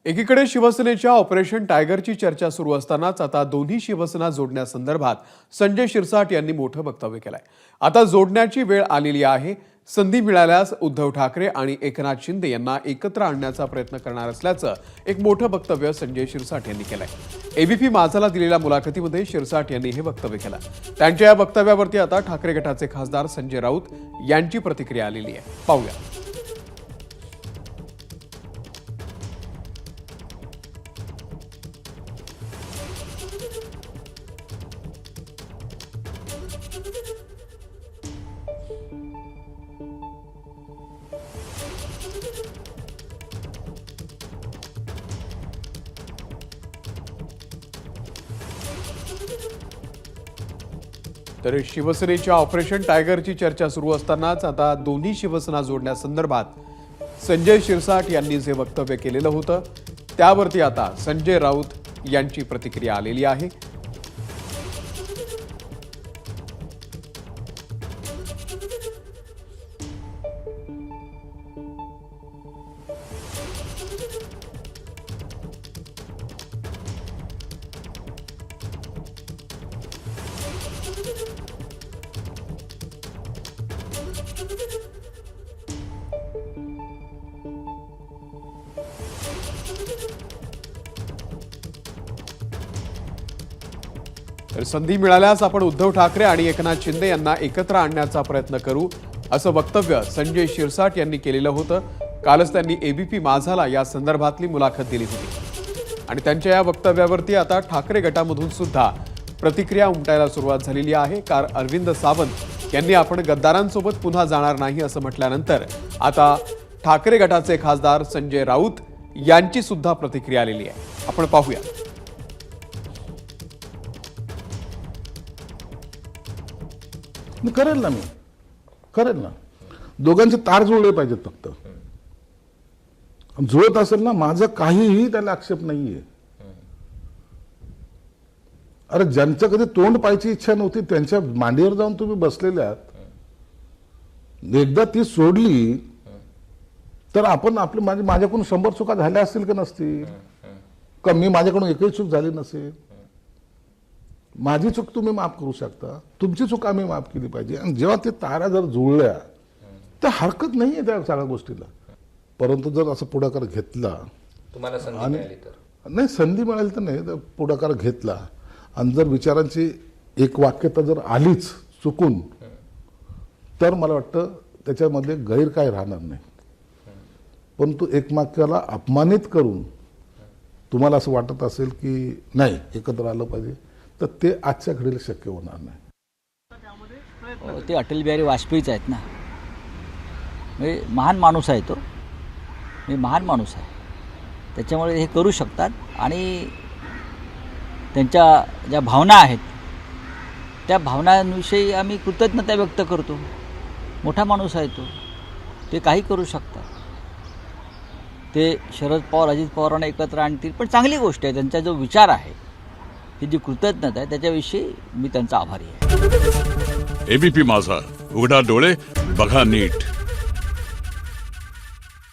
एकीकडे शिवसेनेच्या ऑपरेशन टायगरची चर्चा सुरू असतानाच आता दोन्ही शिवसेना जोडण्यासंदर्भात संजय शिरसाट यांनी मोठं वक्तव्य केलंय। आता जोडण्याची वेळ आलेली आहे। संधी मिळाल्यास उद्धव ठाकरे आणि एकनाथ शिंदे यांना एकत्र आणण्याचा प्रयत्न करणार असल्याचं एक मोठं वक्तव्य संजय शिरसाट यांनी केलंय। एबीपी माझाला दिलेल्या मुलाखतीमध्ये शिरसाट यांनी हे वक्तव्य केलं। त्यांच्या या वक्तव्यावरती आता ठाकरे गटाचे खासदार संजय राऊत यांची प्रतिक्रिया आलेली आहे। पाहूया। तर शिवसेनेच्या ऑपरेशन टायगरची चर्चा सुरू असतानाच आता दोन्ही शिवसेना जोडण्यासंदर्भात संजय शिरसाट यांनी जे वक्तव्य केलेलं होतं त्यावरती आता संजय राऊत यांची प्रतिक्रिया आलेली आहे। तर संधी मिळाल्यास आपण उद्धव ठाकरे आणि एकनाथ शिंदे यांना एकत्र आणण्याचा प्रयत्न करू, असं वक्तव्य संजय शिरसाट यांनी केलेलं होतं। कालच त्यांनी एबीपी माझाला या संदर्भातली मुलाखत दिली होती आणि त्यांच्या या वक्तव्यावरती आता ठाकरे गटामधून सुद्धा प्रतिक्रिया उमटायला सुरुवात झालेली आहे। कारण अरविंद सावंत यांनी आपण गद्दारांसोबत पुन्हा जाणार नाही असं म्हटल्यानंतर आता ठाकरे गटाचे खासदार संजय राऊत यांची सुद्धा प्रतिक्रिया आलेली आहे। आपण पाहूया। करेल ना, मी करेल ना। दोघांचे तार जुळले पाहिजेत। फक्त जुळत असेल ना, माझं काहीही त्याला आक्षेप नाहीये। अरे ज्यांचं कधी तोंड पाहायची इच्छा नव्हती त्यांच्या मांडीवर जाऊन तुम्ही बसलेले आहात। एकदा ती सोडली तर आपण आपली माझ्याकडून 100 चुका झाल्या असतील का नसतील का? मी माझ्याकडून एकही चूक झाली नसेल। माझी चूक तुम्ही माफ करू शकता, तुमची चूक आम्ही माफ केली पाहिजे। आणि जेव्हा ते तारा जर जुळल्या तर हरकत नाहीये त्या सगळ्या गोष्टीला। परंतु जर असं पुढाकार घेतला, तुम्हाला संधी मिळाली तर नाही, संधी मिळाली तर नाही, तर पुढाकार घेतला आणि जर विचारांची एक वाक्यता जर आलीच चुकून, तर मला वाटतं त्याच्यामध्ये गैर काय राहणार नाही। परंतु एकमेकाला अपमानित करून तुम्हाला असं वाटत असेल की नाही एकत्र आलं पाहिजे, तर ते आजच्या घडीला शक्य होणार नाही। ते अटल बिहारी वाजपेयीच आहेत ना, म्हणजे महान माणूस आहे तो, महान माणूस आहे। त्याच्यामुळे हे करू शकतात आणि त्यांच्या ज्या भावना आहेत त्या भावनांविषयी आम्ही कृतज्ञता व्यक्त करतो। मोठा माणूस आहे तो, ते काही करू शकतात। ते शरद पवार अजित पवारांना एकत्र आणतील, पण चांगली गोष्ट आहे। त्यांचा जो विचार आहे, ही जी कृतज्ञता आहे, त्याच्याविषयी मी त्यांचा आभारी आहे। एबीपी माझा, उघडा डोळे बघा नीट।